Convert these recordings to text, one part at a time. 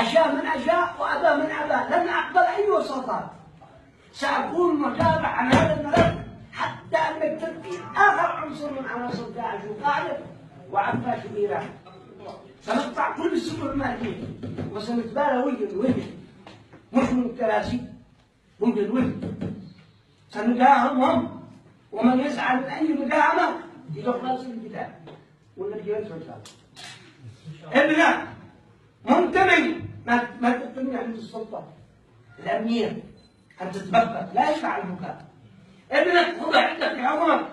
أشاء من أشاء وأبى من أبى، لن أقبل أي وساطات. سأكون متابع عن هذا الملف حتى أنك تبقي آخر عنصر من عناصر داعش وقاعدة وعفاش وإيران. سنقطع كل السبل المالية وسنتبالى وجه مش من الكراسي، وجه سنقاهمهم، ومن يسعى من أي مداهمة يدخل في الكتاب والنبي ينصر ابنك منتمي ما تقتلني عند السلطة الأمنية أن تتبكر، لا يشفع البكاء. ابنك خذ عندك في عمرك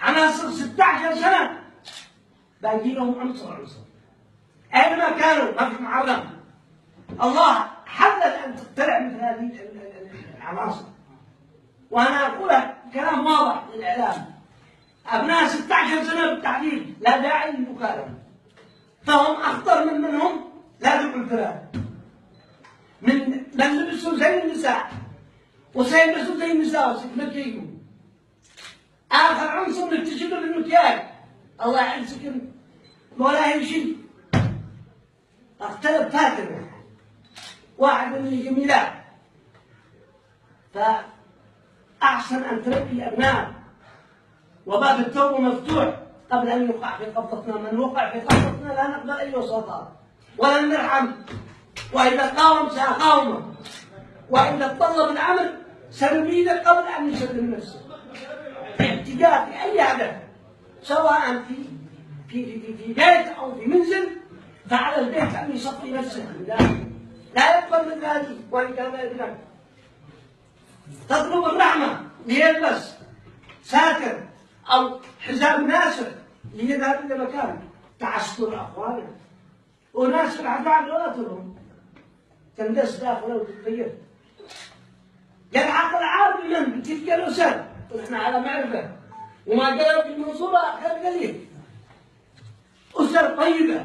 عناصر 16 سنة باقي لهم عنصر أينما كانوا ما في معرض. الله حدد أن تقتلع مثل هذه العناصر، وأنا أقول كلام واضح للإعلام: أبناء 16 سنة بالتحديد لا داعي للمكالمة، فهم أخطر منهم لا تقتلها. من لبسوا زي النساء وسيلبسوا زي النساء وسيتمكيوا. آخر عنصر نكتشفه بالمكياج، الله يعزك ولا يمشي. اختلف فاتن واحد من الجميلات، فأحسن أن تربي أبناء وباب التوبة مفتوح قبل أن يوقع في قبضتنا. من وقع في قبضتنا لا نقبل أي وساطات ولن نرحم، وإذا قاوم سأقاومه، وإذا طلب الأمر سنبيده قبل أن يسلم نفسه. اتجاه في أي هدف، سواء في بيت أو في منزل، فعلى البيت أن يصفي نفسه لا يقبل من هذه وإن كان ابنك. تطلب الرحمة ليلبس ساتر أو حزام ناسر ليذهب إلى مكان تعسكر أخوانه، وناس العباد ولا تلهم تندس داخله وتتغير. يلحق العار بمن بتلك الأسر، ونحن على معرفة، وما قالوا في المنصورة خير قليل. أسر طيبة